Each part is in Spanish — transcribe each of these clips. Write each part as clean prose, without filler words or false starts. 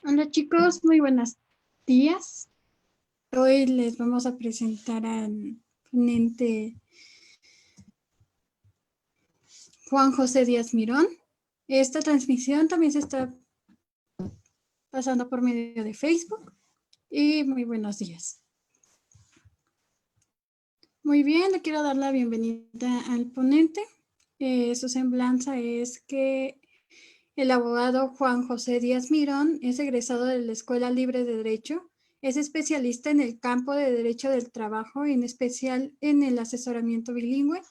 Hola chicos, muy buenos días. Hoy les vamos a presentar al ponente Juan José Díaz Mirón. Esta transmisión también se está pasando por medio de Facebook. Y muy buenos días. Muy bien, le quiero dar la bienvenida al ponente. Su semblanza es que el abogado Juan José Díaz Mirón es egresado de la Escuela Libre de Derecho. Es especialista en el campo de Derecho del Trabajo, en especial en el asesoramiento bilingüe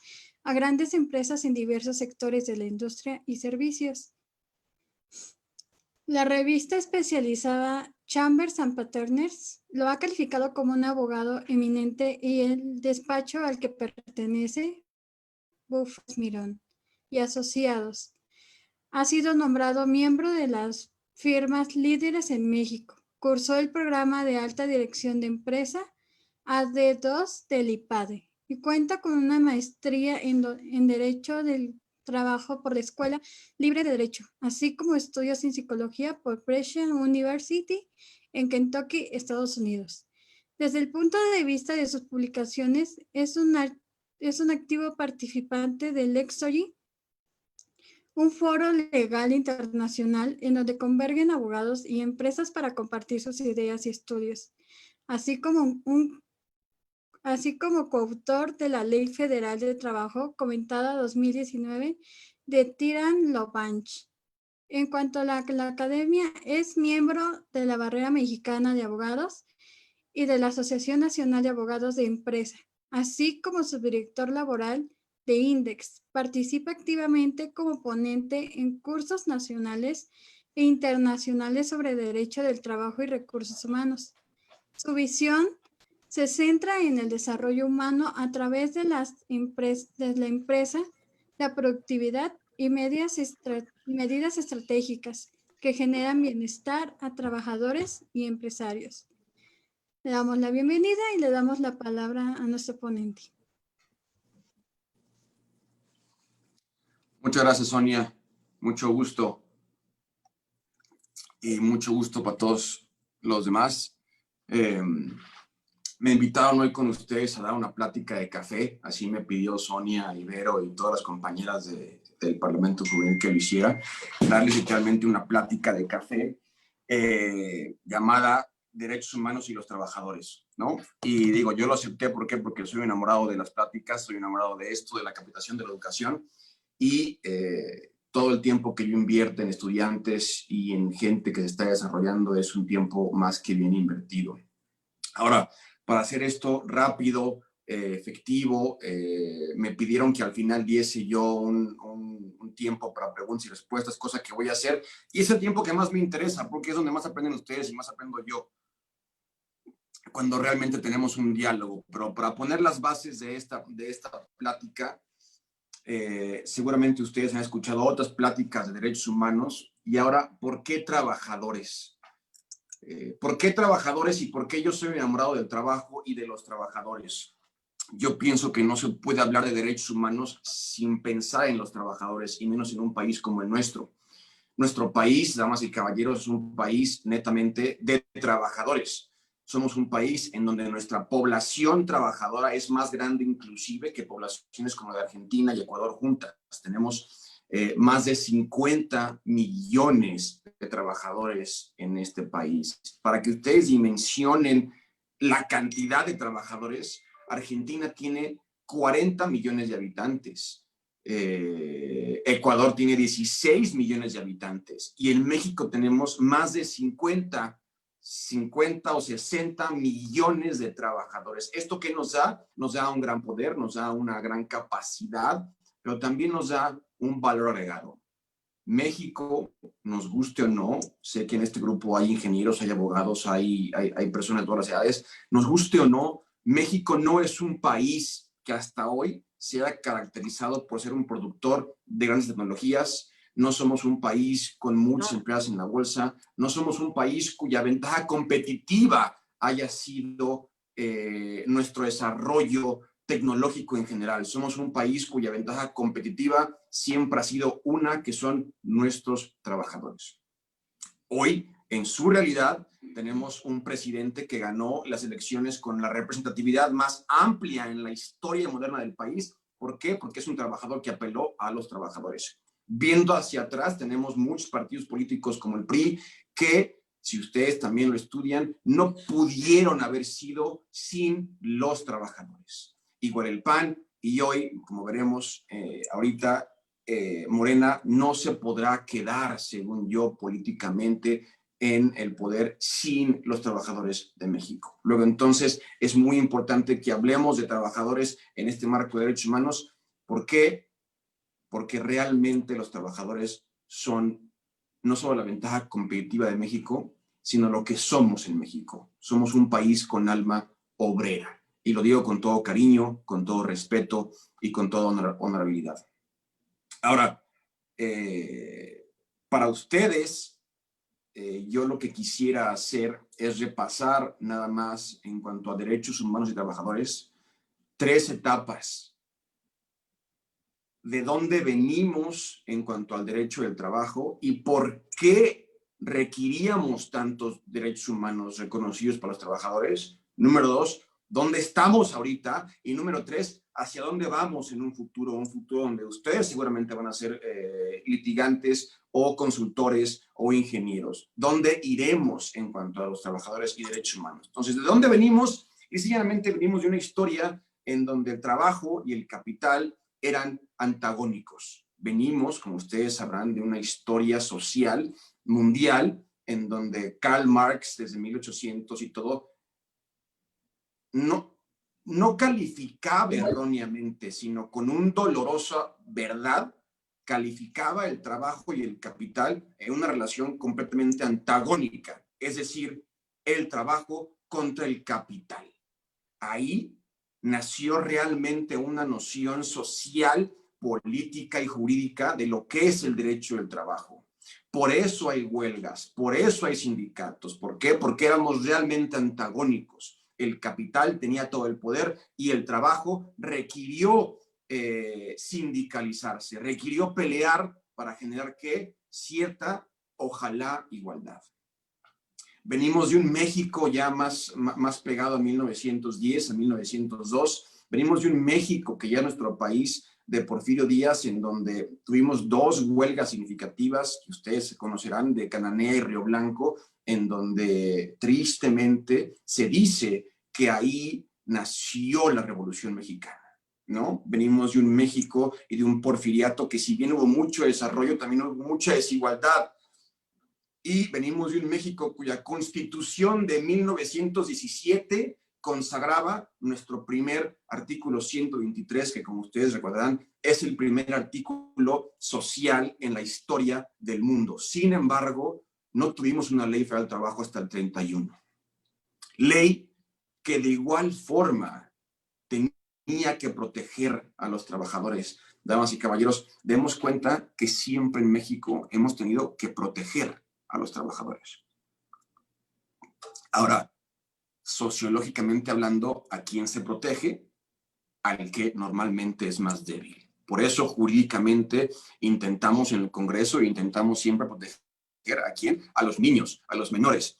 a grandes empresas en diversos sectores de la industria y servicios. La revista especializada Chambers and Partners lo ha calificado como un abogado eminente y el despacho al que pertenece, Bufas Mirón y Asociados, ha sido nombrado miembro de las firmas líderes en México. Cursó el programa de alta dirección de empresa AD2 del IPADE y cuenta con una maestría en Derecho del Trabajo por la Escuela Libre de Derecho, así como estudios en psicología por Preston University en Kentucky, Estados Unidos. Desde el punto de vista de sus publicaciones, es un activo participante del LexOgy, un foro legal internacional en donde convergen abogados y empresas para compartir sus ideas y estudios, así como coautor de la Ley Federal de Trabajo comentada 2019 de Tiran Lobanch. En cuanto a la academia, es miembro de la Barrera Mexicana de Abogados y de la Asociación Nacional de Abogados de Empresa, así como subdirector laboral de INDEX. Participa activamente como ponente en cursos nacionales e internacionales sobre derecho del trabajo y recursos humanos. Su visión se centra en el desarrollo humano a través de la empresa, la productividad y medidas estratégicas que generan bienestar a trabajadores y empresarios. Le damos la bienvenida y le damos la palabra a nuestro ponente. Muchas gracias, Sonia. Mucho gusto. Y mucho gusto para todos los demás. Me invitaron hoy con ustedes a dar una plática de café. Así me pidió Sonia, Ibero y todas las compañeras del Parlamento Juvenil que lo hiciera. Darles literalmente una plática de café llamada Derechos Humanos y los Trabajadores, ¿no? Y digo, yo lo acepté, ¿por qué? Porque soy enamorado de las pláticas, soy enamorado de esto, de la capacitación, de la educación. Y todo el tiempo que yo invierto en estudiantes y en gente que se está desarrollando es un tiempo más que bien invertido. Ahora, para hacer esto rápido, efectivo, me pidieron que al final diese yo un tiempo para preguntas y respuestas, cosa que voy a hacer. Y es el tiempo que más me interesa, porque es donde más aprenden ustedes y más aprendo yo, cuando realmente tenemos un diálogo. Pero para poner las bases de esta plática, seguramente ustedes han escuchado otras pláticas de derechos humanos. Y ahora, ¿por qué trabajadores? ¿Por qué trabajadores y por qué yo soy enamorado del trabajo y de los trabajadores? Yo pienso que no se puede hablar de derechos humanos sin pensar en los trabajadores, y menos en un país como el nuestro. Nuestro país, damas y caballeros, es un país netamente de trabajadores. Somos un país en donde nuestra población trabajadora es más grande inclusive que poblaciones como la de Argentina y Ecuador juntas. Tenemos más de 50 millones de trabajadores en este país. Para que ustedes dimensionen la cantidad de trabajadores, Argentina tiene 40 millones de habitantes. Ecuador tiene 16 millones de habitantes y en México tenemos más de 50 o 60 millones de trabajadores. ¿Esto qué nos da? Nos da un gran poder, nos da una gran capacidad, pero también nos da un valor agregado. México, nos guste o no, sé que en este grupo hay ingenieros, hay abogados, hay personas de todas las edades, nos guste o no, México no es un país que hasta hoy se ha caracterizado por ser un productor de grandes tecnologías. No somos un país con muchos empleados en la bolsa, no somos un país cuya ventaja competitiva haya sido nuestro desarrollo tecnológico en general. Somos un país cuya ventaja competitiva siempre ha sido una, que son nuestros trabajadores. Hoy En su realidad, tenemos un presidente que ganó las elecciones con la representatividad más amplia en la historia moderna del país. ¿Por qué? Porque es un trabajador que apeló a los trabajadores. Viendo hacia atrás, tenemos muchos partidos políticos como el PRI que, si ustedes también lo estudian, no pudieron haber sido sin los trabajadores. Igual el PAN, y hoy, como veremos ahorita, Morena no se podrá quedar, según yo, políticamente en el poder sin los trabajadores de México. Luego, entonces, es muy importante que hablemos de trabajadores en este marco de derechos humanos. ¿Por qué? Porque realmente los trabajadores son no solo la ventaja competitiva de México, sino lo que somos en México. Somos un país con alma obrera. Y lo digo con todo cariño, con todo respeto y con toda honorabilidad. Ahora, para ustedes, yo lo que quisiera hacer es repasar nada más en cuanto a derechos humanos y trabajadores, 3 etapas. De dónde venimos en cuanto al derecho del trabajo y por qué requeríamos tantos derechos humanos reconocidos para los trabajadores. Número 2, ¿dónde estamos ahorita? Y número 3, ¿hacia dónde vamos en un futuro donde ustedes seguramente van a ser litigantes o consultores o ingenieros? ¿Dónde iremos en cuanto a los trabajadores y derechos humanos? Entonces, ¿de dónde venimos? Y sencillamente venimos de una historia en donde el trabajo y el capital eran antagónicos. Venimos, como ustedes sabrán, de una historia social mundial en donde Karl Marx, desde 1800 y todo, no calificaba erróneamente, sino con una dolorosa verdad, calificaba el trabajo y el capital en una relación completamente antagónica, es decir, el trabajo contra el capital. Ahí nació realmente una noción social, política y jurídica de lo que es el derecho del trabajo. Por eso hay huelgas, por eso hay sindicatos. ¿Por qué? Porque éramos realmente antagónicos. El capital tenía todo el poder y el trabajo requirió sindicalizarse, requirió pelear para generar ¿qué? Cierta, ojalá, igualdad. Venimos de un México ya más pegado a 1910, a 1902. Venimos de un México que ya nuestro país de Porfirio Díaz, en donde tuvimos 2 huelgas significativas que ustedes conocerán, de Cananea y Río Blanco, en donde tristemente se dice que ahí nació la Revolución Mexicana, ¿no? Venimos de un México y de un porfiriato que, si bien hubo mucho desarrollo, también hubo mucha desigualdad. Y venimos de un México cuya Constitución de 1917 consagraba nuestro primer artículo 123, que, como ustedes recordarán, es el primer artículo social en la historia del mundo. Sin embargo, no tuvimos una ley federal del trabajo hasta el 31. Ley que de igual forma tenía que proteger a los trabajadores. Damas y caballeros, demos cuenta que siempre en México hemos tenido que proteger a los trabajadores. Ahora, sociológicamente hablando, ¿a quién se protege? Al que normalmente es más débil. Por eso, jurídicamente, intentamos en el Congreso, intentamos siempre proteger ¿a quién? A los niños, a los menores.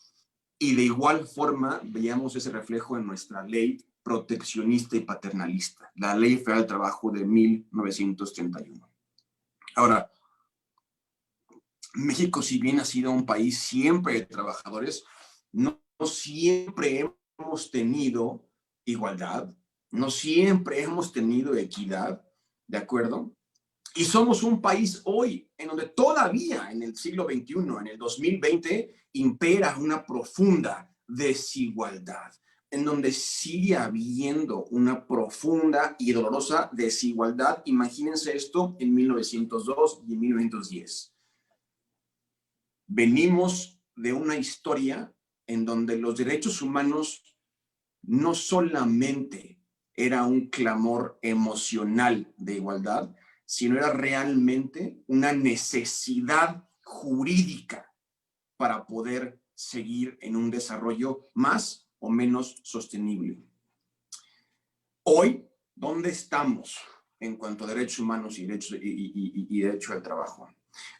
Y de igual forma, veíamos ese reflejo en nuestra ley proteccionista y paternalista, la Ley Federal del Trabajo de 1931. Ahora, México, si bien ha sido un país siempre de trabajadores, no siempre hemos tenido igualdad, no siempre hemos tenido equidad, ¿de acuerdo? Y somos un país hoy en donde todavía en el siglo XXI, en el 2020, impera una profunda desigualdad, en donde sigue habiendo una profunda y dolorosa desigualdad. Imagínense esto en 1902 y en 1910. Venimos de una historia en donde los derechos humanos no solamente era un clamor emocional de igualdad, sino era realmente una necesidad jurídica para poder seguir en un desarrollo más o menos sostenible. Hoy, ¿dónde estamos en cuanto a derechos humanos y derecho al trabajo?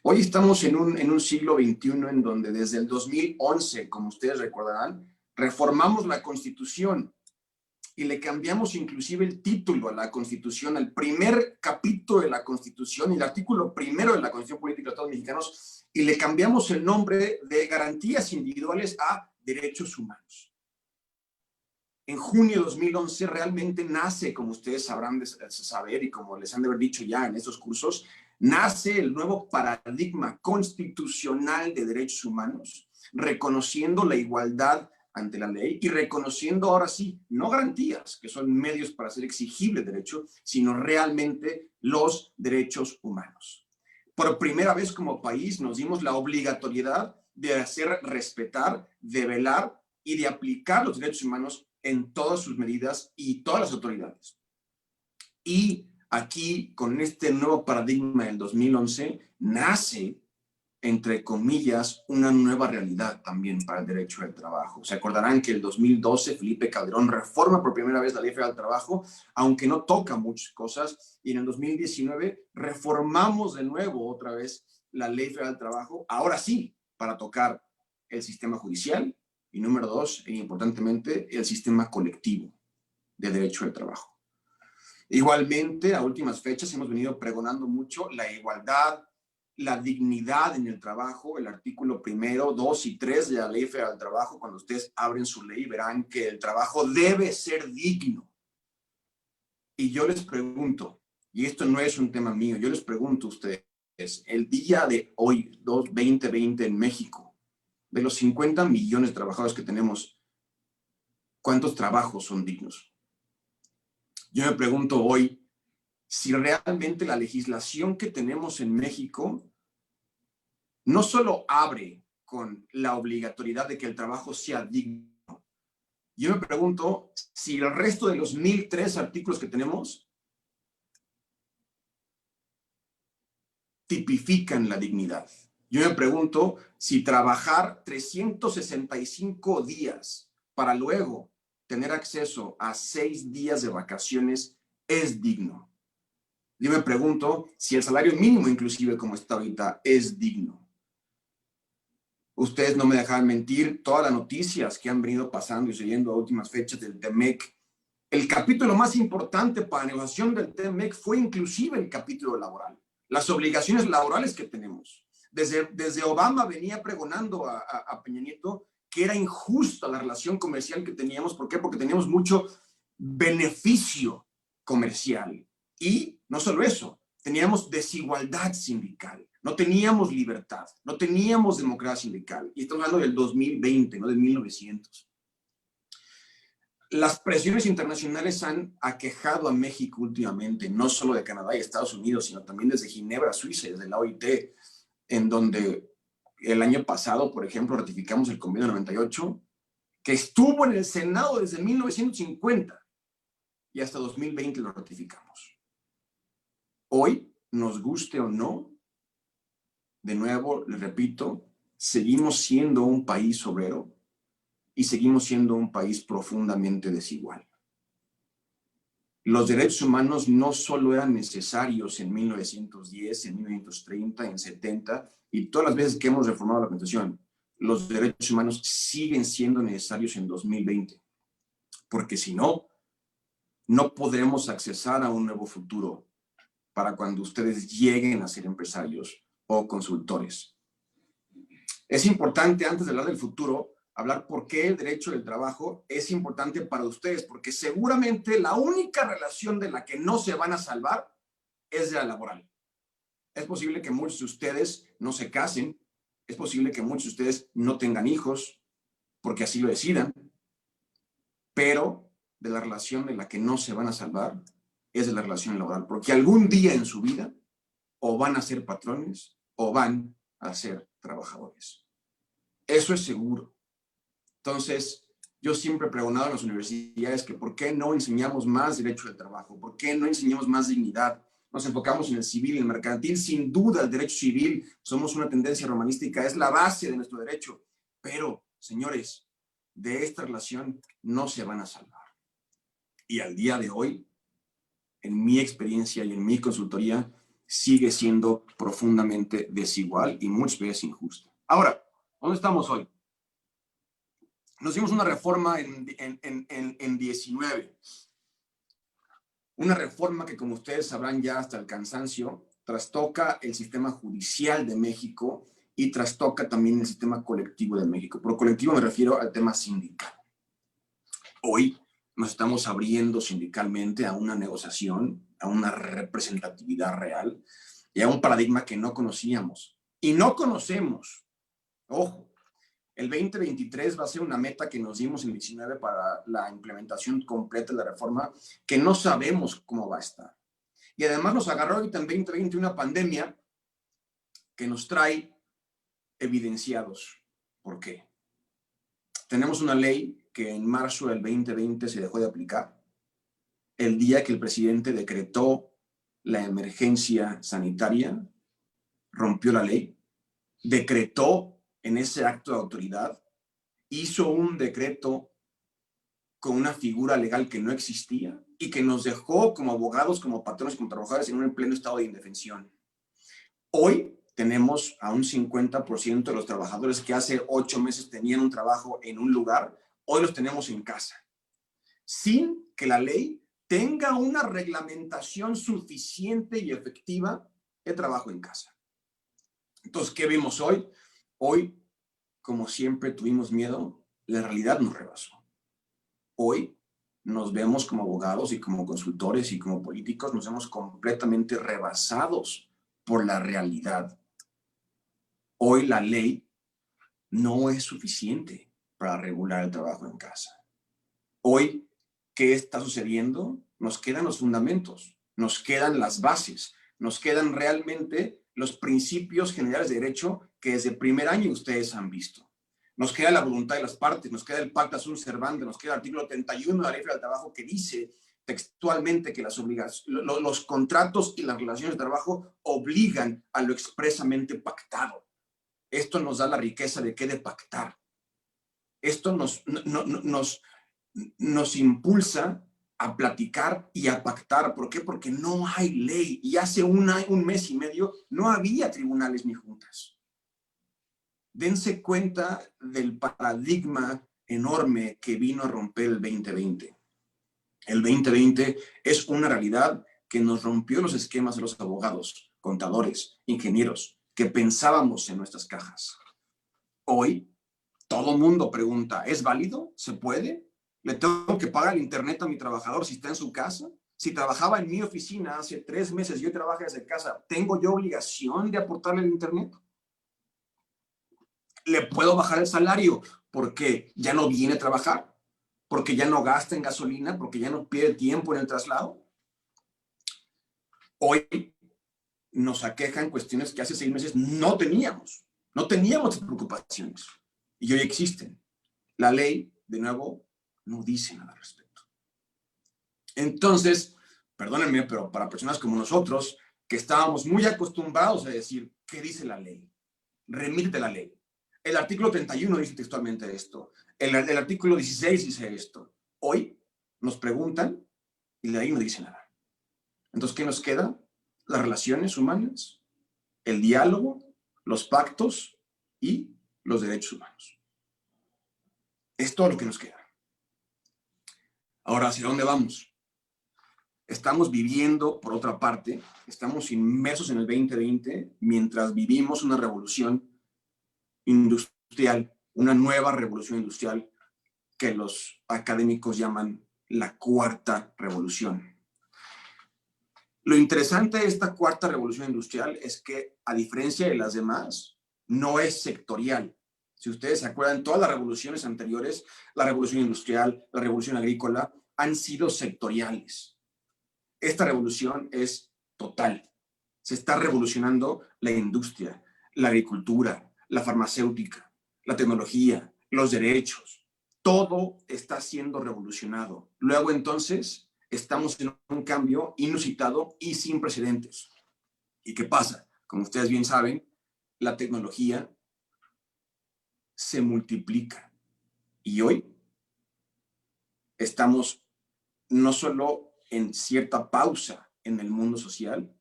Hoy estamos en un siglo XXI en donde desde el 2011, como ustedes recordarán, reformamos la Constitución y le cambiamos inclusive el título a la Constitución, al primer capítulo de la Constitución y el artículo primero de la Constitución Política de Estados Mexicanos, y le cambiamos el nombre de garantías individuales a derechos humanos. En junio de 2011 realmente nace, como ustedes sabrán de saber y como les han de haber dicho ya en estos cursos, nace el nuevo paradigma constitucional de derechos humanos, reconociendo la igualdad ante la ley y reconociendo ahora sí, no garantías, que son medios para hacer exigible el derecho, sino realmente los derechos humanos. Por primera vez como país nos dimos la obligatoriedad de hacer respetar, de velar y de aplicar los derechos humanos en todas sus medidas y todas las autoridades. Y aquí, con este nuevo paradigma del 2011, nace, entre comillas, una nueva realidad también para el derecho al trabajo. Se acordarán que el 2012 Felipe Calderón reforma por primera vez la Ley Federal del Trabajo, aunque no toca muchas cosas, y en el 2019 reformamos de nuevo otra vez la Ley Federal del Trabajo, ahora sí, para tocar el sistema judicial, y número dos, e importantemente, el sistema colectivo de derecho al trabajo. Igualmente, a últimas fechas hemos venido pregonando mucho la igualdad, la dignidad en el trabajo, el artículo 1, 2 y 3 de la Ley Federal del Trabajo. Cuando ustedes abren su ley verán que el trabajo debe ser digno. Y yo les pregunto, y esto no es un tema mío, yo les pregunto a ustedes, el día de hoy, 2020 en México, de los 50 millones de trabajadores que tenemos, ¿cuántos trabajos son dignos? Yo me pregunto hoy si realmente la legislación que tenemos en México no solo abre con la obligatoriedad de que el trabajo sea digno. Yo me pregunto si el resto de los 1003 artículos que tenemos tipifican la dignidad. Yo me pregunto si trabajar 365 días para luego tener acceso a 6 días de vacaciones es digno. Yo me pregunto si el salario mínimo, inclusive como está ahorita, es digno. Ustedes no me dejan mentir, todas las noticias que han venido pasando y siguiendo a últimas fechas del TEMEC. El capítulo más importante para la negociación del TEMEC fue inclusive el capítulo laboral. Las obligaciones laborales que tenemos. Desde Obama venía pregonando a Peña Nieto que era injusta la relación comercial que teníamos. ¿Por qué? Porque teníamos mucho beneficio comercial. Y no solo eso, teníamos desigualdad sindical. No teníamos libertad, no teníamos democracia sindical. Y estamos hablando del 2020, no de 1900. Las presiones internacionales han aquejado a México últimamente, no solo de Canadá y Estados Unidos, sino también desde Ginebra, Suiza, desde la OIT, en donde el año pasado, por ejemplo, ratificamos el Convenio 98, que estuvo en el Senado desde 1950 y hasta 2020 lo ratificamos. Hoy, nos guste o no, de nuevo, les repito, seguimos siendo un país obrero y seguimos siendo un país profundamente desigual. Los derechos humanos no solo eran necesarios en 1910, en 1930, en 70, y todas las veces que hemos reformado la Constitución, los derechos humanos siguen siendo necesarios en 2020, porque si no, no podremos accesar a un nuevo futuro para cuando ustedes lleguen a ser empresarios o consultores. Es importante, antes de hablar del futuro, hablar por qué el derecho del trabajo es importante para ustedes, porque seguramente la única relación de la que no se van a salvar es de la laboral. Es posible que muchos de ustedes no se casen, es posible que muchos de ustedes no tengan hijos, porque así lo decidan, pero de la relación de la que no se van a salvar es de la relación laboral, porque algún día en su vida o van a ser patrones o van a ser trabajadores. Eso es seguro. Entonces, yo siempre he preguntado en las universidades que por qué no enseñamos más derecho del trabajo, por qué no enseñamos más dignidad. Nos enfocamos en el civil y el mercantil. Sin duda, el derecho civil, somos una tendencia romanística, es la base de nuestro derecho. Pero, señores, de esta relación no se van a salvar. Y al día de hoy, en mi experiencia y en mi consultoría, sigue siendo profundamente desigual y muchas veces injusta. Ahora, ¿dónde estamos hoy? Nos dimos una reforma en 19. Una reforma que, como ustedes sabrán ya hasta el cansancio, trastoca el sistema judicial de México y trastoca también el sistema colectivo de México. Por colectivo me refiero al tema sindical. Hoy nos estamos abriendo sindicalmente a una negociación, a una representatividad real y a un paradigma que no conocíamos. Y no conocemos, ojo, el 2023 va a ser una meta que nos dimos en 19 para la implementación completa de la reforma, que no sabemos cómo va a estar. Y además nos agarró ahorita en 2020 una pandemia que nos trae evidenciados. ¿Por qué? Tenemos una ley que en marzo del 2020 se dejó de aplicar, el día que el presidente decretó la emergencia sanitaria, rompió la ley, decretó en ese acto de autoridad, hizo un decreto con una figura legal que no existía y que nos dejó como abogados, como patrones, como trabajadores en un pleno estado de indefensión. Hoy tenemos a un 50% de los trabajadores que hace 8 meses tenían un trabajo en un lugar, hoy los tenemos en casa, sin que la ley tenga una reglamentación suficiente y efectiva de trabajo en casa. Entonces, ¿qué vimos hoy? Hoy, como siempre tuvimos miedo, la realidad nos rebasó. Hoy nos vemos como abogados y como consultores y como políticos, nos vemos completamente rebasados por la realidad. Hoy la ley no es suficiente para regular el trabajo en casa. Hoy, ¿qué está sucediendo? Nos quedan los fundamentos, nos quedan las bases, nos quedan realmente los principios generales de derecho que desde el primer año ustedes han visto. Nos queda la voluntad de las partes, nos queda el pacta sunt servanda, nos queda el artículo 31 de la Ley Federal del Trabajo que dice textualmente que los contratos y las relaciones de trabajo obligan a lo expresamente pactado. Esto nos da la riqueza de qué de pactar. Esto nos impulsa a platicar y a pactar. ¿Por qué? Porque no hay ley. Y hace un mes y medio no había tribunales ni juntas. Dense cuenta del paradigma enorme que vino a romper el 2020. El 2020 es una realidad que nos rompió los esquemas de los abogados, contadores, ingenieros, que pensábamos en nuestras cajas. Hoy, todo mundo pregunta, ¿es válido? ¿Se puede? ¿Le tengo que pagar el internet a mi trabajador si está en su casa? Si trabajaba en mi oficina hace 3 meses y hoy trabaja desde casa, ¿tengo yo obligación de aportarle el internet? ¿Le puedo bajar el salario porque ya no viene a trabajar? ¿Porque ya no gasta en gasolina? ¿Porque ya no pierde tiempo en el traslado? Hoy nos aquejan cuestiones que hace 6 meses no teníamos. No teníamos preocupaciones. Y hoy existen. La ley, de nuevo, no dice nada al respecto. Entonces, perdónenme, pero para personas como nosotros, que estábamos muy acostumbrados a decir, ¿qué dice la ley? Remítete la ley. El artículo 31 dice textualmente esto. El artículo 16 dice esto. Hoy nos preguntan y la ley no dice nada. Entonces, ¿qué nos queda? Las relaciones humanas, el diálogo, los pactos y los derechos humanos. Es todo lo que nos queda. Ahora, ¿hacia dónde vamos? Estamos viviendo, por otra parte, estamos inmersos en el 2020 mientras vivimos una revolución industrial, una nueva revolución industrial que los académicos llaman la cuarta revolución. Lo interesante de esta cuarta revolución industrial es que, a diferencia de las demás, no es sectorial. Si ustedes se acuerdan, todas las revoluciones anteriores, la revolución industrial, la revolución agrícola, han sido sectoriales. Esta revolución es total. Se está revolucionando la industria, la agricultura, la farmacéutica, la tecnología, los derechos. Todo está siendo revolucionado. Luego, entonces, estamos en un cambio inusitado y sin precedentes. ¿Y qué pasa? Como ustedes bien saben, la tecnología se multiplica. Y hoy estamos no solo en cierta pausa en el mundo social,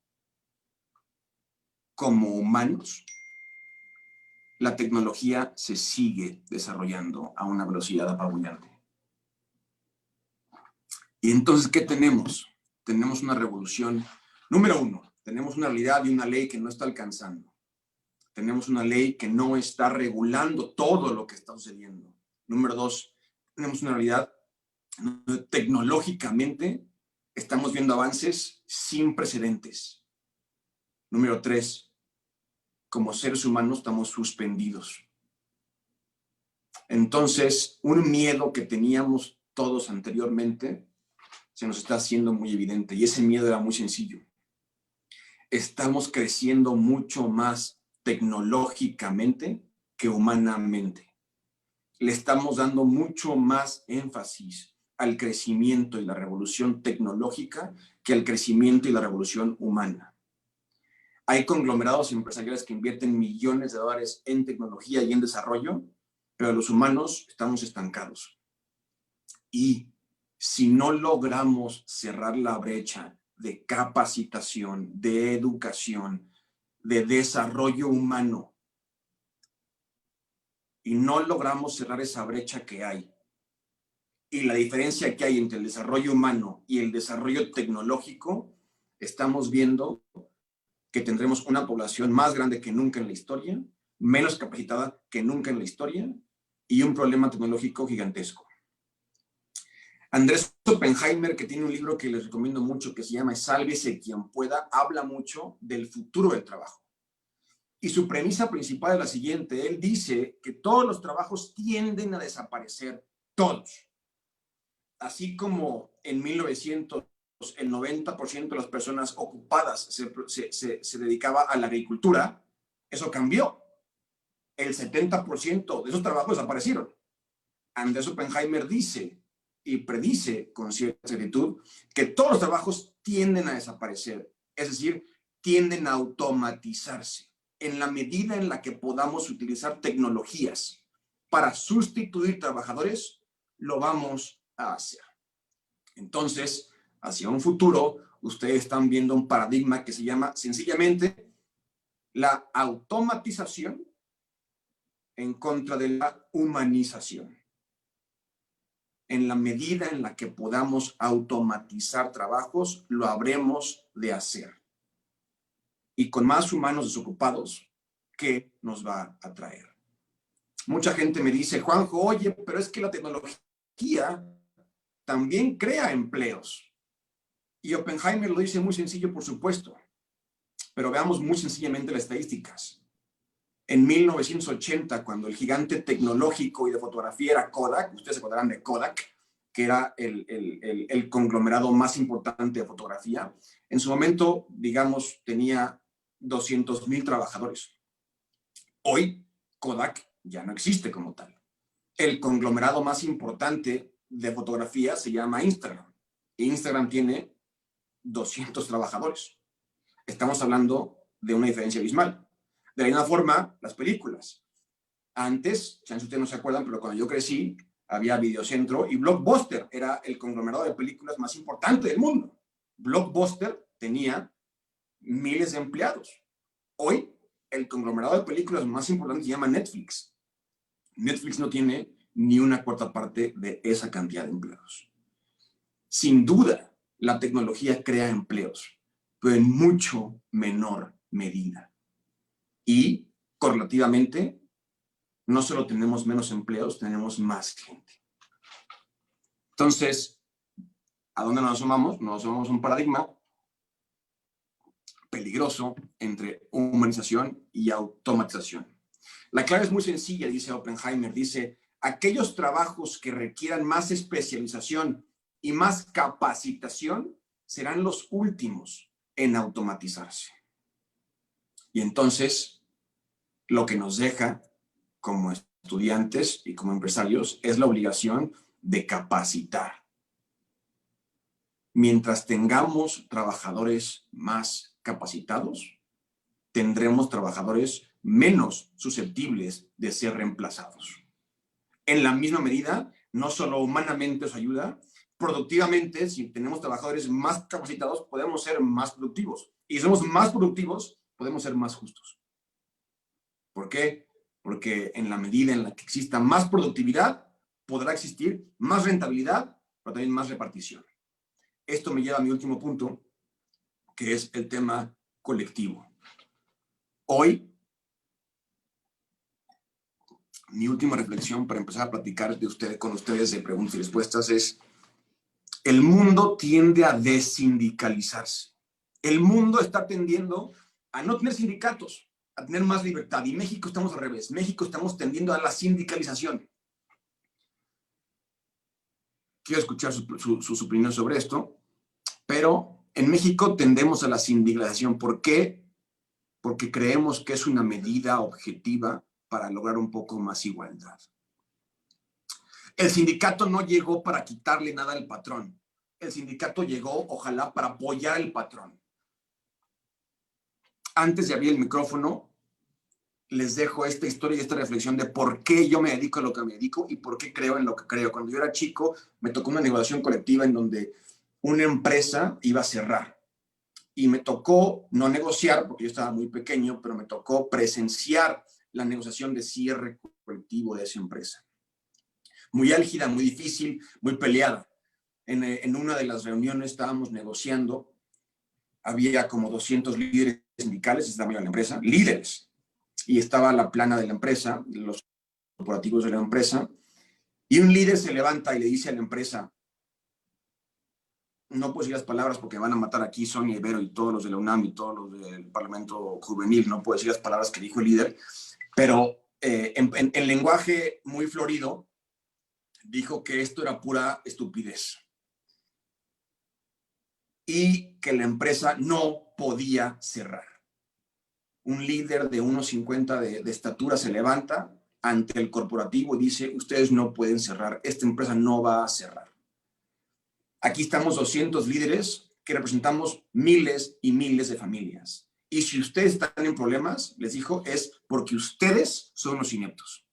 como humanos, la tecnología se sigue desarrollando a una velocidad apabullante. Y entonces, ¿qué tenemos? Tenemos una revolución. Número uno, tenemos una realidad y una ley que no está alcanzando. Tenemos una ley que no está regulando todo lo que está sucediendo. Número dos, tenemos una realidad tecnológicamente estamos viendo avances sin precedentes. Número tres, como seres humanos estamos suspendidos. Entonces, un miedo que teníamos todos anteriormente se nos está haciendo muy evidente, y ese miedo era muy sencillo. Estamos creciendo mucho más tecnológicamente que humanamente. Le estamos dando mucho más énfasis al crecimiento y la revolución tecnológica que al crecimiento y la revolución humana. Hay conglomerados empresariales que invierten millones de dólares en tecnología y en desarrollo, pero los humanos estamos estancados. Y si no logramos cerrar la brecha de capacitación, de educación, de desarrollo humano, y no logramos cerrar esa brecha que hay, y la diferencia que hay entre el desarrollo humano y el desarrollo tecnológico, estamos viendo que tendremos una población más grande que nunca en la historia, menos capacitada que nunca en la historia, y un problema tecnológico gigantesco. Andrés Oppenheimer, que tiene un libro que les recomiendo mucho, que se llama Sálvese quien pueda, habla mucho del futuro del trabajo. Y su premisa principal es la siguiente. Él dice que todos los trabajos tienden a desaparecer, todos. Así como en 1900 el 90% de las personas ocupadas se dedicaba a la agricultura, eso cambió. El 70% de esos trabajos desaparecieron. Andrés Oppenheimer dice y predice con cierta exactitud que todos los trabajos tienden a desaparecer, es decir, tienden a automatizarse en la medida en la que podamos utilizar tecnologías para sustituir trabajadores, lo vamos a hacer. Entonces, hacia un futuro, ustedes están viendo un paradigma que se llama sencillamente la automatización en contra de la humanización. En la medida en la que podamos automatizar trabajos, lo habremos de hacer. Y con más humanos desocupados, ¿qué nos va a traer? Mucha gente me dice, Juanjo, oye, pero es que la tecnología también crea empleos. Y Oppenheimer lo dice muy sencillo, por supuesto. Pero veamos muy sencillamente las estadísticas. En 1980, cuando el gigante tecnológico y de fotografía era Kodak, ustedes se acordarán de Kodak, que era el conglomerado más importante de fotografía, en su momento, digamos, tenía 200,000 trabajadores. Hoy, Kodak ya no existe como tal. El conglomerado más importante de fotografía se llama Instagram. Instagram tiene 200 trabajadores. Estamos hablando de una diferencia abismal. De la misma forma, las películas. Antes, si ustedes no se acuerdan, pero cuando yo crecí, había Videocentro y Blockbuster era el conglomerado de películas más importante del mundo. Blockbuster tenía miles de empleados. Hoy, el conglomerado de películas más importante se llama Netflix. Netflix no tiene ni una cuarta parte de esa cantidad de empleados. Sin duda, la tecnología crea empleos, pero en mucho menor medida. Y, correlativamente, no solo tenemos menos empleos, tenemos más gente. Entonces, ¿a dónde nos asomamos? Nos asomamos a un paradigma peligroso entre humanización y automatización. La clave es muy sencilla, dice Oppenheimer. Dice, aquellos trabajos que requieran más especialización y más capacitación serán los últimos en automatizarse. Y entonces, lo que nos deja como estudiantes y como empresarios es la obligación de capacitar. Mientras tengamos trabajadores más capacitados, tendremos trabajadores menos susceptibles de ser reemplazados. En la misma medida, no solo humanamente os ayuda, productivamente, si tenemos trabajadores más capacitados, podemos ser más productivos. Y somos más productivos podemos ser más justos. ¿Por qué? Porque en la medida en la que exista más productividad, podrá existir más rentabilidad, pero también más repartición. Esto me lleva a mi último punto, que es el tema colectivo. Hoy, mi última reflexión para empezar a platicar con ustedes de preguntas y respuestas es: el mundo tiende a desindicalizarse. El mundo está tendiendo a no tener sindicatos, a tener más libertad. Y México estamos al revés. México estamos tendiendo a la sindicalización. Quiero escuchar sus opiniones sobre esto, pero en México tendemos a la sindicalización. ¿Por qué? Porque creemos que es una medida objetiva para lograr un poco más igualdad. El sindicato no llegó para quitarle nada al patrón. El sindicato llegó, ojalá, para apoyar al patrón. Antes de abrir el micrófono, les dejo esta historia y esta reflexión de por qué yo me dedico a lo que me dedico y por qué creo en lo que creo. Cuando yo era chico, me tocó una negociación colectiva en donde una empresa iba a cerrar. Y me tocó no negociar, porque yo estaba muy pequeño, pero me tocó presenciar la negociación de cierre colectivo de esa empresa. Muy álgida, muy difícil, muy peleada. En una de las reuniones estábamos negociando, había como 200 líderes sindicales, estaba en la empresa, líderes, y estaba la plana de la empresa, los corporativos de la empresa, y un líder se levanta y le dice a la empresa: no puedo decir las palabras porque me van a matar aquí Sonia Ibero y todos los de la UNAM y todos los del Parlamento Juvenil, no puedo decir las palabras que dijo el líder, pero en lenguaje muy florido, dijo que esto era pura estupidez y que la empresa no podía cerrar. Un líder de 1,50 de estatura se levanta ante el corporativo y dice: ustedes no pueden cerrar, esta empresa no va a cerrar. Aquí estamos 200 líderes que representamos miles y miles de familias. Y si ustedes están en problemas, les dijo, es porque ustedes son los ineptos.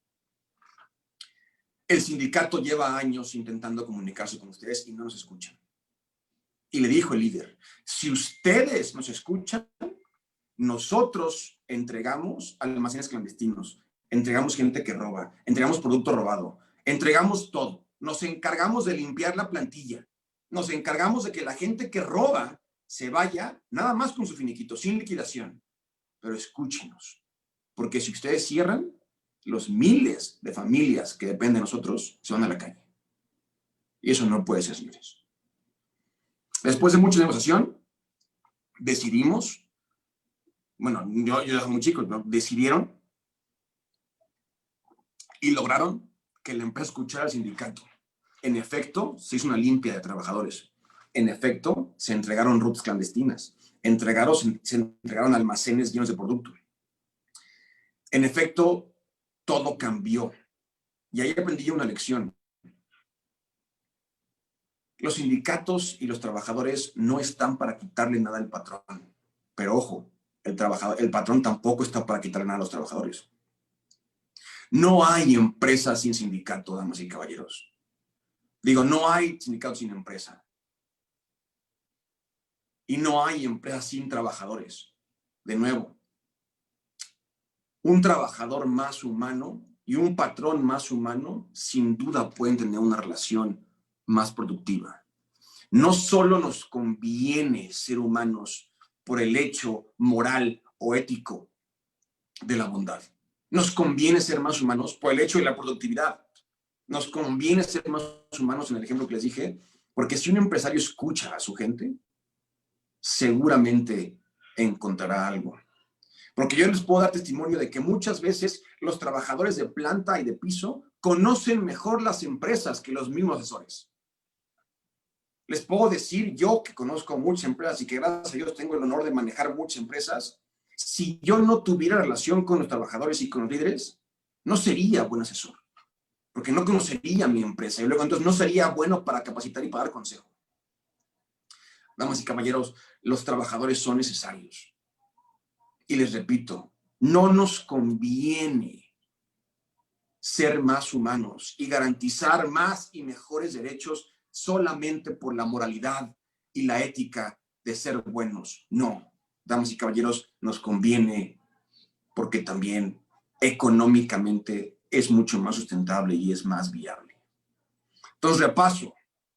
El sindicato lleva años intentando comunicarse con ustedes y no nos escuchan. Y le dijo el líder: si ustedes nos escuchan, nosotros entregamos almacenes clandestinos, entregamos gente que roba, entregamos producto robado, entregamos todo. Nos encargamos de limpiar la plantilla. Nos encargamos de que la gente que roba se vaya nada más con su finiquito, sin liquidación. Pero escúchenos, porque si ustedes cierran, los miles de familias que dependen de nosotros se van a la calle. Y eso no puede ser, señores. Después de mucha negociación, decidimos, bueno, yo era muy chico, ¿no? Decidieron y lograron que la empresa escuchara al sindicato. En efecto, se hizo una limpia de trabajadores. En efecto, se entregaron rutas clandestinas. Se entregaron almacenes llenos de producto. En efecto, todo cambió. Y ahí aprendí yo una lección. Los sindicatos y los trabajadores no están para quitarle nada al patrón. Pero ojo, el patrón tampoco está para quitarle nada a los trabajadores. No hay empresa sin sindicato, damas y caballeros. Digo, no hay sindicato sin empresa. Y no hay empresa sin trabajadores. De nuevo, un trabajador más humano y un patrón más humano sin duda pueden tener una relación más productiva. No solo nos conviene ser humanos por el hecho moral o ético de la bondad. Nos conviene ser más humanos por el hecho de la productividad. Nos conviene ser más humanos, en el ejemplo que les dije, porque si un empresario escucha a su gente, seguramente encontrará algo. Porque yo les puedo dar testimonio de que muchas veces los trabajadores de planta y de piso conocen mejor las empresas que los mismos asesores. Les puedo decir, yo que conozco muchas empresas y que gracias a Dios tengo el honor de manejar muchas empresas, si yo no tuviera relación con los trabajadores y con los líderes, no sería buen asesor, porque no conocería mi empresa y luego entonces no sería bueno para capacitar y para dar consejo. Damas y caballeros, los trabajadores son necesarios. Y les repito, no nos conviene ser más humanos y garantizar más y mejores derechos solamente por la moralidad y la ética de ser buenos. No. damas y caballeros, nos conviene porque también económicamente es mucho más sustentable y es más viable. Entonces, repaso.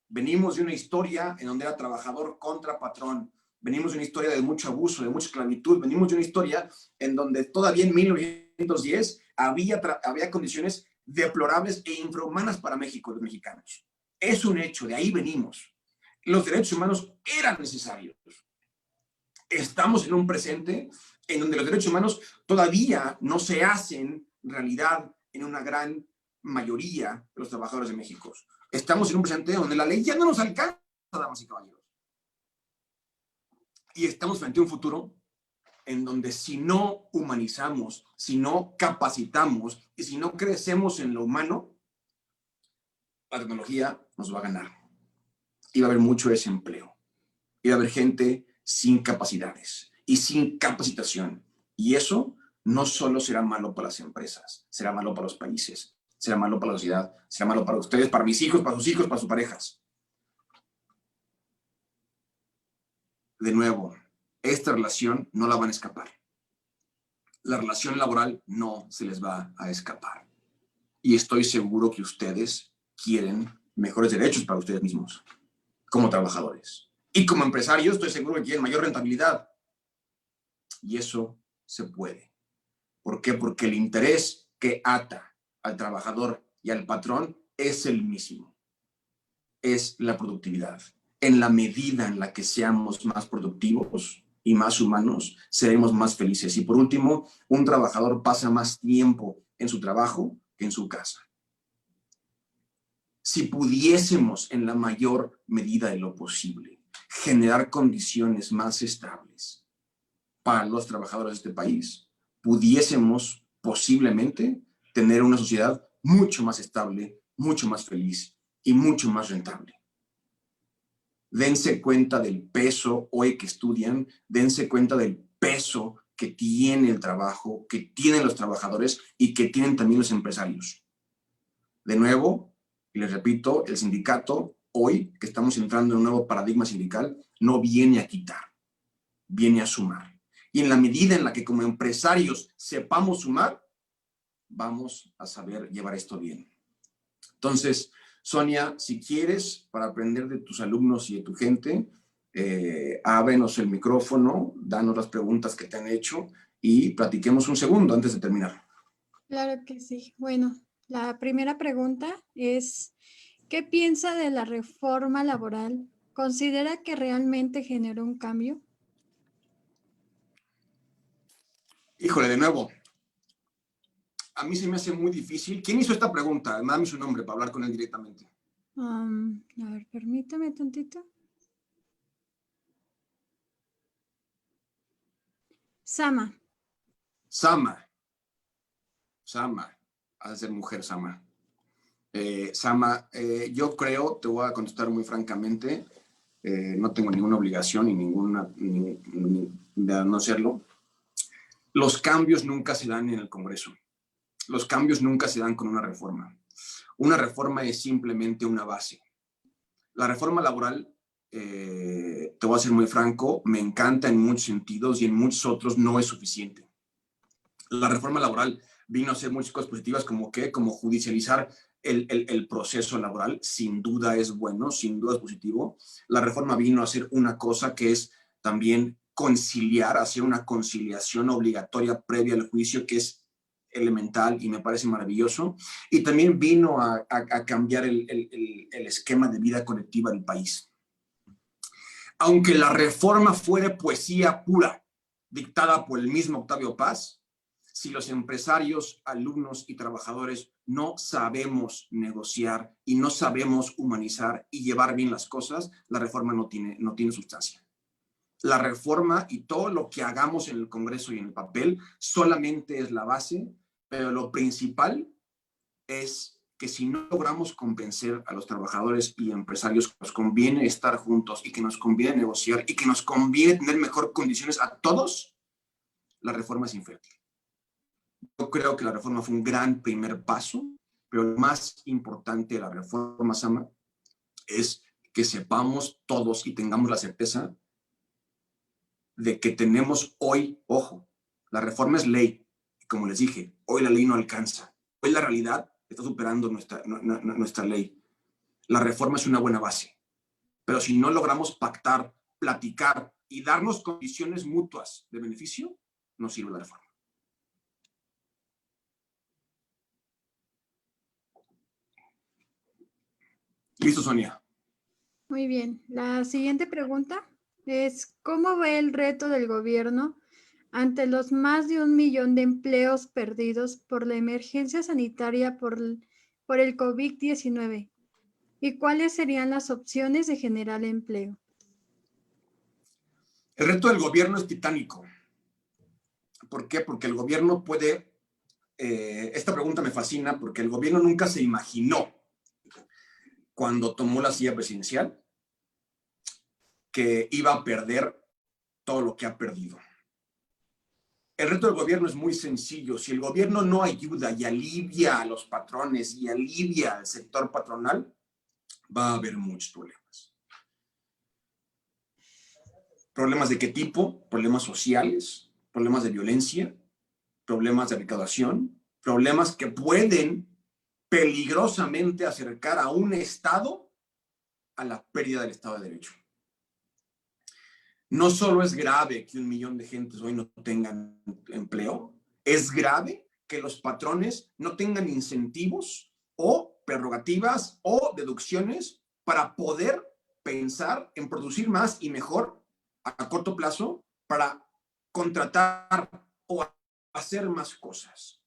Venimos de una historia en donde era trabajador contra patrón. Venimos de una historia de mucho abuso, de mucha esclavitud. Venimos de una historia en donde todavía en 1910 había condiciones deplorables e infrahumanas para México, los mexicanos. Es un hecho, de ahí venimos. Los derechos humanos eran necesarios. Estamos en un presente en donde los derechos humanos todavía no se hacen realidad en una gran mayoría de los trabajadores de México. Estamos en un presente donde la ley ya no nos alcanza, damas y caballeros. Y estamos frente a un futuro en donde si no humanizamos, si no capacitamos y si no crecemos en lo humano, la tecnología nos va a ganar. Y va a haber mucho desempleo. Y va a haber gente sin capacidades y sin capacitación. Y eso no solo será malo para las empresas, será malo para los países, será malo para la sociedad, será malo para ustedes, para mis hijos, para sus hijos, para sus parejas. De nuevo, esta relación no la van a escapar. La relación laboral no se les va a escapar. Y estoy seguro que ustedes quieren mejores derechos para ustedes mismos, como trabajadores. Y como empresarios, estoy seguro que quieren mayor rentabilidad. Y eso se puede. ¿Por qué? Porque el interés que ata al trabajador y al patrón es el mismo. Es la productividad. En la medida en la que seamos más productivos y más humanos, seremos más felices. Y por último, un trabajador pasa más tiempo en su trabajo que en su casa. Si pudiésemos, en la mayor medida de lo posible, generar condiciones más estables para los trabajadores de este país, pudiésemos posiblemente tener una sociedad mucho más estable, mucho más feliz y mucho más rentable. Dense cuenta del peso hoy que estudian, dense cuenta del peso que tiene el trabajo, que tienen los trabajadores y que tienen también los empresarios. De nuevo, y les repito, el sindicato hoy, que estamos entrando en un nuevo paradigma sindical, no viene a quitar, viene a sumar. Y en la medida en la que como empresarios sepamos sumar, vamos a saber llevar esto bien. Entonces, Sonia, si quieres, para aprender de tus alumnos y de tu gente, ábrenos el micrófono, danos las preguntas que te han hecho y platiquemos un segundo antes de terminar. Claro que sí. Bueno, la primera pregunta es, ¿qué piensa de la reforma laboral? ¿Considera que realmente generó un cambio? Híjole, de nuevo, a mí se me hace muy difícil. ¿Quién hizo esta pregunta? Dame su nombre para hablar con él directamente. A ver, permítame tantito. Sama. Sama, has de ser mujer, Sama. Sama, yo creo, te voy a contestar muy francamente, no tengo ninguna obligación ni ninguna de no serlo. Los cambios nunca se dan en el Congreso. Los cambios nunca se dan con una reforma. Una reforma es simplemente una base. La reforma laboral, te voy a ser muy franco, me encanta en muchos sentidos y en muchos otros no es suficiente. La reforma laboral vino a hacer muchas cosas positivas como judicializar el proceso laboral, sin duda es bueno, sin duda es positivo. La reforma vino a hacer una cosa que es también conciliar, hacer una conciliación obligatoria previa al juicio, que es elemental y me parece maravilloso. Y también vino a cambiar el esquema de vida colectiva del país. Aunque la reforma fuera poesía pura, dictada por el mismo Octavio Paz, si los empresarios, alumnos y trabajadores no sabemos negociar y no sabemos humanizar y llevar bien las cosas, la reforma no tiene sustancia. La reforma y todo lo que hagamos en el Congreso y en el papel solamente es la base, pero lo principal es que si no logramos convencer a los trabajadores y empresarios que nos conviene estar juntos y que nos conviene negociar y que nos conviene tener mejor condiciones a todos, la reforma es infértil. Yo creo que la reforma fue un gran primer paso, pero lo más importante de la reforma, Sama, es que sepamos todos y tengamos la certeza de que tenemos hoy, ojo, la reforma es ley, y como les dije, hoy la ley no alcanza. Hoy la realidad está superando nuestra ley. La reforma es una buena base, pero si no logramos pactar, platicar y darnos condiciones mutuas de beneficio, no sirve la reforma. Listo, Sonia. Muy bien. La siguiente pregunta es, ¿cómo ve el reto del gobierno ante los más de 1 millón de empleos perdidos por la emergencia sanitaria por el COVID-19? ¿Y cuáles serían las opciones de generar empleo? El reto del gobierno es titánico. ¿Por qué? Porque el gobierno puede... esta pregunta me fascina porque el gobierno nunca se imaginó, cuando tomó la silla presidencial, que iba a perder todo lo que ha perdido. El reto del gobierno es muy sencillo. Si el gobierno no ayuda y alivia a los patrones y alivia al sector patronal, va a haber muchos problemas. ¿Problemas de qué tipo? Problemas sociales, problemas de violencia, problemas de recaudación, problemas que pueden peligrosamente acercar a un Estado a la pérdida del Estado de Derecho. No solo es grave que 1 millón de gentes hoy no tengan empleo, es grave que los patrones no tengan incentivos o prerrogativas o deducciones para poder pensar en producir más y mejor a corto plazo para contratar o hacer más cosas.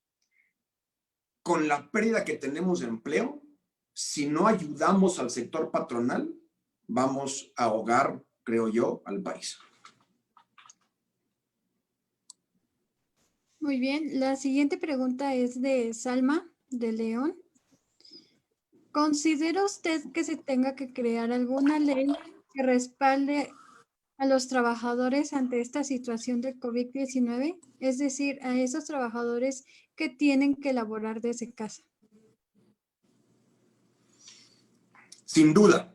Con la pérdida que tenemos de empleo, si no ayudamos al sector patronal, vamos a ahogar, creo yo, al país. Muy bien. La siguiente pregunta es de Salma, de León. ¿Considera usted que se tenga que crear alguna ley que respalde a los trabajadores ante esta situación del COVID-19? Es decir, a esos trabajadores que tienen que laborar desde casa. Sin duda.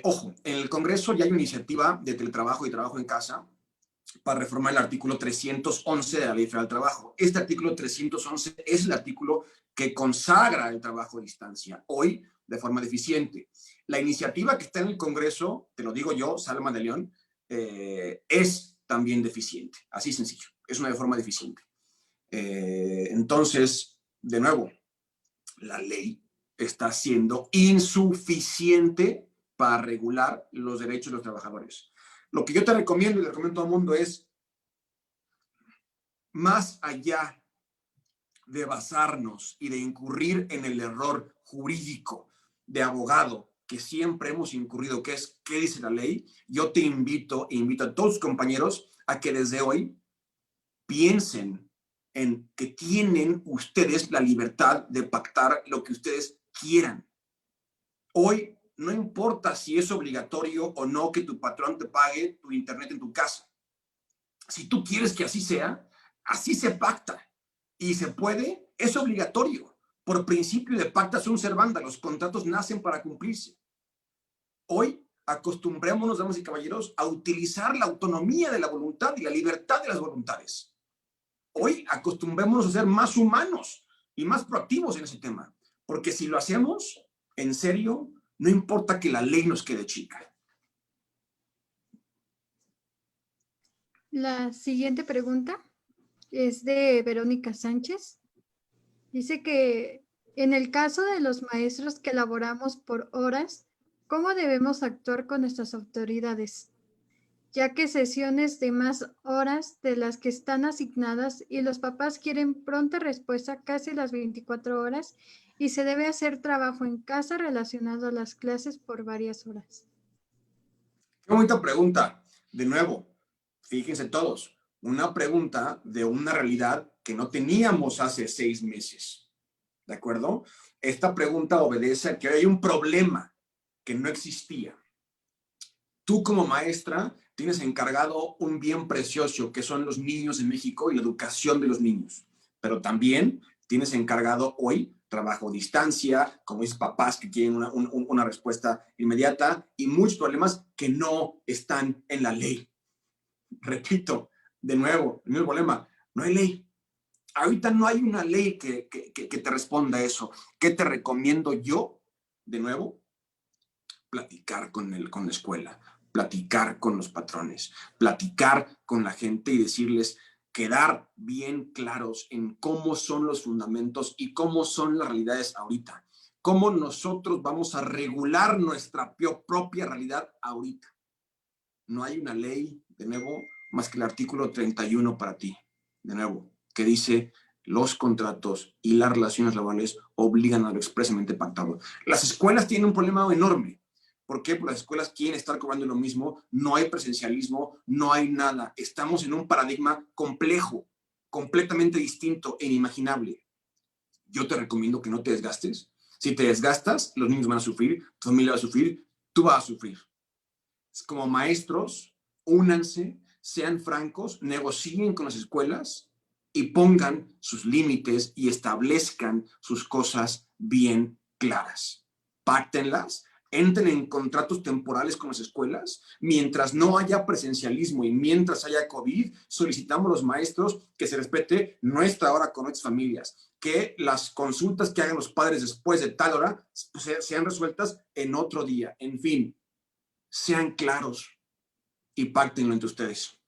Ojo, en el Congreso ya hay una iniciativa de teletrabajo y trabajo en casa para reformar el artículo 311 de la Ley Federal del Trabajo. Este artículo 311 es el artículo que consagra el trabajo a distancia, hoy de forma deficiente. La iniciativa que está en el Congreso, te lo digo yo, Salma de León, es también deficiente, así sencillo, es una forma deficiente. Entonces, de nuevo, la ley está siendo insuficiente para regular los derechos de los trabajadores. Lo que yo te recomiendo y le recomiendo a todo el mundo es, más allá de basarnos y de incurrir en el error jurídico de abogado que siempre hemos incurrido, que es ¿qué dice la ley? Yo te invito e invito a todos los compañeros a que desde hoy piensen en que tienen ustedes la libertad de pactar lo que ustedes quieran. Hoy no importa si es obligatorio o no que tu patrón te pague tu internet en tu casa. Si tú quieres que así sea, así se pacta. Y se puede, es obligatorio. Por principio de pacta sunt servanda, los contratos nacen para cumplirse. Hoy acostumbrémonos, damas y caballeros, a utilizar la autonomía de la voluntad y la libertad de las voluntades. Hoy acostumbrémonos a ser más humanos y más proactivos en ese tema. Porque si lo hacemos, en serio, no importa que la ley nos quede chica. La siguiente pregunta es de Verónica Sánchez. Dice que en el caso de los maestros que laboramos por horas, ¿cómo debemos actuar con nuestras autoridades? Ya que sesiones de más horas de las que están asignadas y los papás quieren pronta respuesta casi las 24 horas y se debe hacer trabajo en casa relacionado a las clases por varias horas. Qué bonita pregunta. De nuevo, fíjense todos, una pregunta de una realidad que no teníamos hace 6 meses. ¿De acuerdo? Esta pregunta obedece a que hay un problema que no existía. Tú como maestra tienes encargado un bien precioso que son los niños en México y la educación de los niños. Pero también tienes encargado hoy trabajo a distancia, como dices, papás que quieren una respuesta inmediata y muchos problemas que no están en la ley. repito, de nuevo, el mismo problema, no hay ley. Ahorita no hay una ley que te responda a eso. ¿Qué te recomiendo yo? De nuevo, platicar con la escuela, platicar con los patrones, platicar con la gente y decirles, quedar bien claros en cómo son los fundamentos y cómo son las realidades ahorita. Cómo nosotros vamos a regular nuestra propia realidad ahorita. No hay una ley, de nuevo, más que el artículo 31 para ti, de nuevo, que dice los contratos y las relaciones laborales obligan a lo expresamente pactado. Las escuelas tienen un problema enorme. ¿Por qué? Porque las escuelas quieren estar cobrando lo mismo, no hay presencialismo, no hay nada. Estamos en un paradigma complejo, completamente distinto e inimaginable. Yo te recomiendo que no te desgastes. Si te desgastas, los niños van a sufrir, tu familia va a sufrir, tú vas a sufrir. Como maestros, únanse, sean francos, negocien con las escuelas y pongan sus límites y establezcan sus cosas bien claras. Páctenlas, entren en contratos temporales con las escuelas. Mientras no haya presencialismo y mientras haya COVID, solicitamos a los maestros que se respete nuestra hora con nuestras familias, que las consultas que hagan los padres después de tal hora sean resueltas en otro día. En fin, sean claros y pactenlo entre ustedes.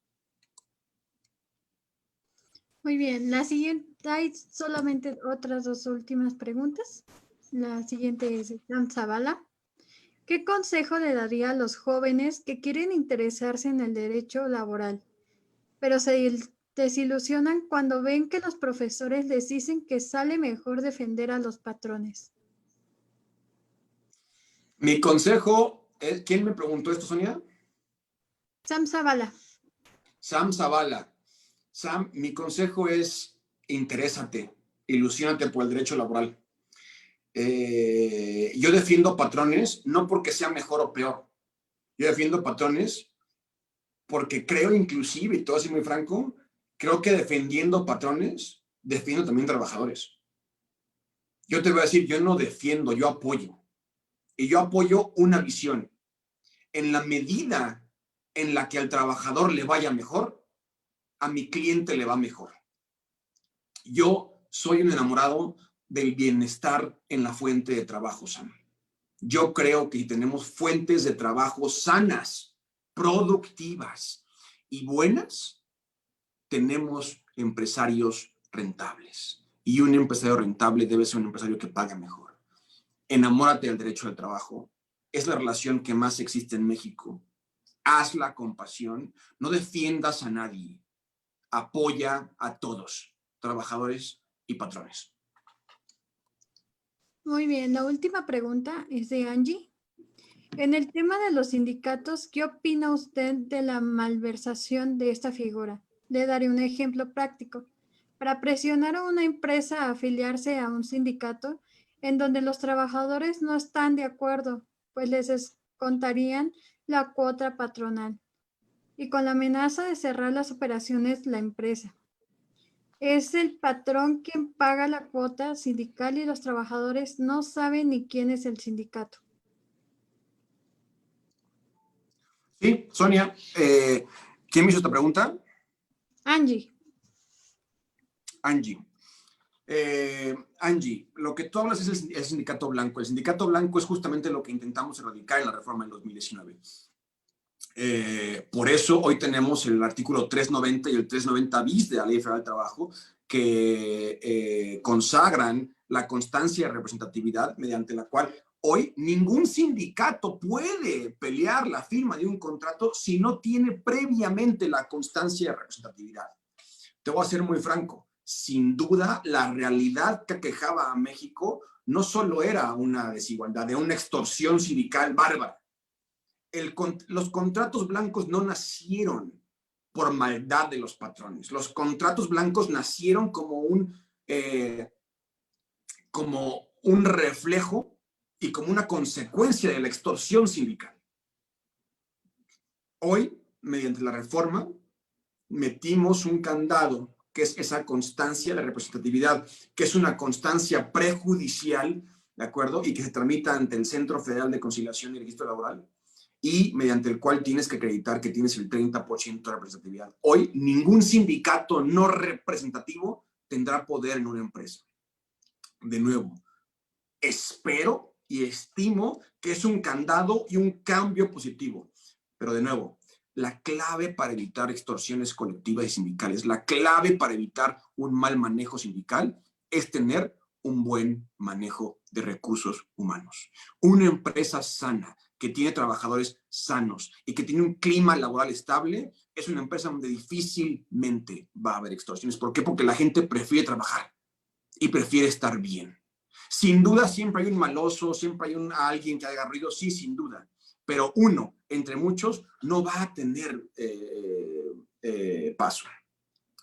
Muy bien, la siguiente, hay solamente otras dos últimas preguntas. La siguiente es Sam Zavala. ¿Qué consejo le daría a los jóvenes que quieren interesarse en el derecho laboral, pero se desilusionan cuando ven que los profesores les dicen que sale mejor defender a los patrones? Mi consejo es, ¿quién me preguntó esto, Sonia? Sam Zavala. Sam Zavala. Sam, mi consejo es interésate, ilusiónate por el derecho laboral. Yo defiendo patrones no porque sea mejor o peor. Yo defiendo patrones porque creo inclusive, y todo así muy franco, creo que defendiendo patrones, defiendo también trabajadores. Yo te voy a decir, yo no defiendo, yo apoyo. Y yo apoyo una visión. En la medida en la que al trabajador le vaya mejor, a mi cliente le va mejor. Yo soy un enamorado del bienestar en la fuente de trabajo, Sam. Yo creo que tenemos fuentes de trabajo sanas, productivas y buenas, tenemos empresarios rentables. Y un empresario rentable debe ser un empresario que paga mejor. Enamórate del derecho al trabajo. Es la relación que más existe en México. Hazla con pasión. No defiendas a nadie. Apoya a todos, trabajadores y patrones. Muy bien, la última pregunta es de Angie. En el tema de los sindicatos, ¿qué opina usted de la malversación de esta figura? Le daré un ejemplo práctico. Para presionar a una empresa a afiliarse a un sindicato en donde los trabajadores no están de acuerdo, pues les descontarían la cuota patronal y con la amenaza de cerrar las operaciones la empresa. Es el patrón quien paga la cuota sindical y los trabajadores no saben ni quién es el sindicato. Sí, Sonia, ¿quién me hizo esta pregunta? Angie. Angie. Angie, lo que tú hablas es el sindicato blanco. El sindicato blanco es justamente lo que intentamos erradicar en la reforma del 2019. Por eso hoy tenemos el artículo 390 y el 390 bis de la Ley Federal del Trabajo que consagran la constancia de representatividad mediante la cual hoy ningún sindicato puede pelear la firma de un contrato si no tiene previamente la constancia de representatividad. Te voy a ser muy franco. Sin duda, la realidad que aquejaba a México no solo era una desigualdad, de una extorsión sindical bárbara. Los contratos blancos no nacieron por maldad de los patrones. Los contratos blancos nacieron como un reflejo y como una consecuencia de la extorsión sindical. Hoy, mediante la reforma, metimos un candado que es esa constancia de representatividad, que es una constancia prejudicial, ¿de acuerdo? Y que se tramita ante el Centro Federal de Conciliación y Registro Laboral. y mediante el cual tienes que acreditar que tienes el 30% de representatividad. Hoy, ningún sindicato no representativo tendrá poder en una empresa. De nuevo, espero y estimo que es un candado y un cambio positivo. Pero de nuevo, la clave para evitar extorsiones colectivas y sindicales, la clave para evitar un mal manejo sindical es tener un buen manejo de recursos humanos. Una empresa sana, que tiene trabajadores sanos y que tiene un clima laboral estable, es una empresa donde difícilmente va a haber extorsiones. ¿Por qué? Porque la gente prefiere trabajar y prefiere estar bien. Sin duda siempre hay un maloso, siempre hay alguien que haga ruido, sí, sin duda. Pero uno, entre muchos, no va a tener paso.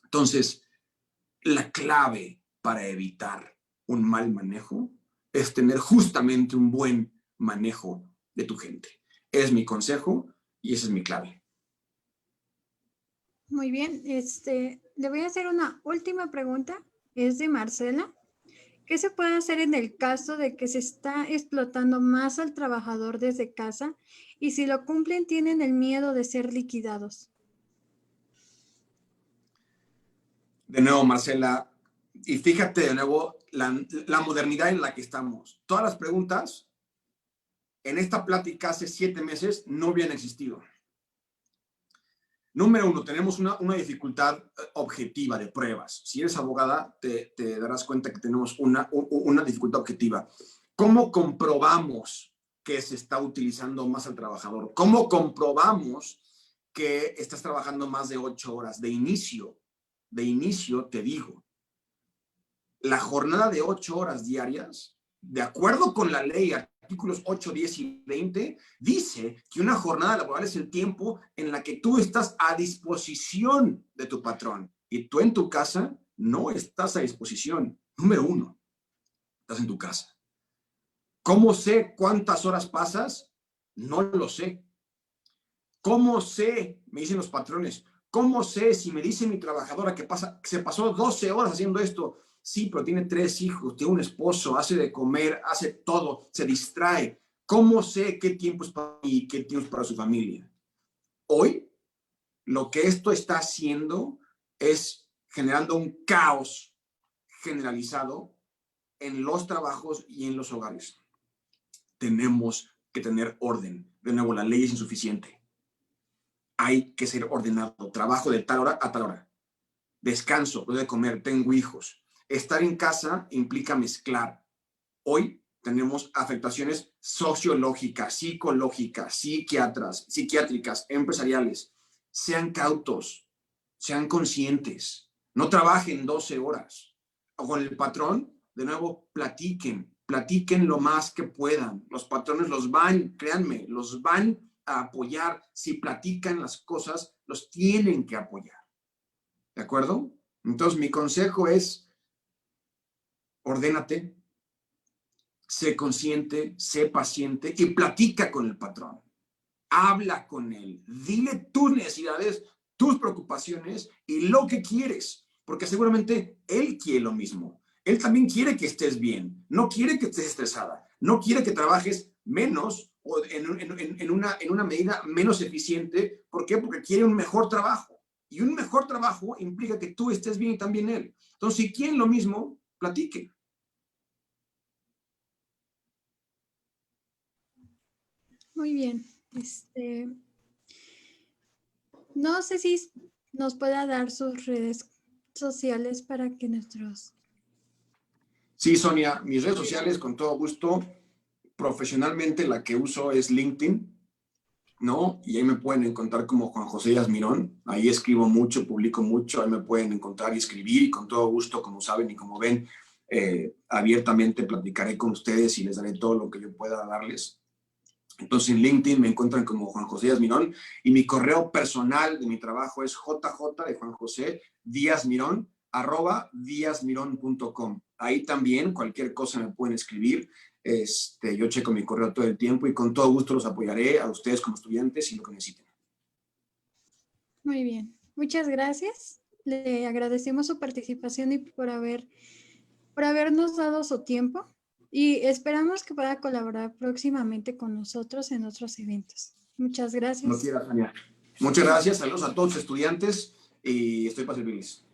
Entonces, la clave para evitar un mal manejo es tener justamente un buen manejo de tu gente. Es mi consejo y esa es mi clave. Muy bien, le voy a hacer una última pregunta. Es de Marcela. ¿Qué se puede hacer en el caso de que se está explotando más al trabajador desde casa y si lo cumplen tienen el miedo de ser liquidados? De nuevo, Marcela, y fíjate de nuevo la modernidad en la que estamos. Todas las preguntas en esta plática hace 7 meses no habían existido. Número 1, tenemos una dificultad objetiva de pruebas. Si eres abogada, te darás cuenta que tenemos una dificultad objetiva. ¿Cómo comprobamos que se está utilizando más al trabajador? ¿Cómo comprobamos que estás trabajando más de 8 horas? De inicio, te digo, la jornada de 8 horas diarias, de acuerdo con la ley, artículos 8, 10 y 20, dice que una jornada laboral es el tiempo en la que tú estás a disposición de tu patrón. Y tú en tu casa no estás a disposición. Número 1, estás en tu casa. ¿Cómo sé cuántas horas pasas? No lo sé. ¿Cómo sé? Me dicen los patrones. ¿Cómo sé si me dice mi trabajadora que se pasó 12 horas haciendo esto? Sí, pero tiene 3 hijos, tiene un esposo, hace de comer, hace todo, se distrae. ¿Cómo sé qué tiempo es para mí y qué tiempo es para su familia? Hoy, lo que esto está haciendo es generando un caos generalizado en los trabajos y en los hogares. Tenemos que tener orden. De nuevo, la ley es insuficiente. Hay que ser ordenado. Trabajo de tal hora a tal hora. Descanso, puedo comer, tengo hijos. Estar en casa implica mezclar. Hoy tenemos afectaciones sociológicas, psicológicas, psiquiátricas, empresariales. Sean cautos, sean conscientes. No trabajen 12 horas. O con el patrón, de nuevo, platiquen lo más que puedan. Los patrones los van, créanme, los van a apoyar. Si platican las cosas, los tienen que apoyar. ¿De acuerdo? Entonces, mi consejo es, ordénate, sé consciente, sé paciente y platica con el patrón. Habla con él, dile tus necesidades, tus preocupaciones y lo que quieres, porque seguramente él quiere lo mismo. Él también quiere que estés bien, no quiere que estés estresada, no quiere que trabajes menos o en una medida menos eficiente. ¿Por qué? Porque quiere un mejor trabajo. Y un mejor trabajo implica que tú estés bien y también él. Entonces, si quieren lo mismo, platique. Muy bien. No sé si nos pueda dar sus redes sociales para que nuestros... Sí, Sonia, mis redes sociales, con todo gusto. Profesionalmente, la que uso es LinkedIn, ¿no? Y ahí me pueden encontrar como Juan José Díaz Mirón. Ahí escribo mucho, publico mucho, ahí me pueden encontrar y escribir y con todo gusto, como saben y como ven, abiertamente platicaré con ustedes y les daré todo lo que yo pueda darles. Entonces en LinkedIn me encuentran como Juan José Díaz Mirón y mi correo personal de mi trabajo es jj de Juan José Díaz Mirón @diazmiron.com. Ahí también cualquier cosa me pueden escribir. Yo checo mi correo todo el tiempo y con todo gusto los apoyaré a ustedes como estudiantes y lo que necesiten. Muy bien. Muchas gracias. Le agradecemos su participación y por habernos dado su tiempo y esperamos que pueda colaborar próximamente con nosotros en otros eventos. Muchas Lo gracias. quieras, Tania. Muchas gracias, saludos a todos los estudiantes y estoy para servirles.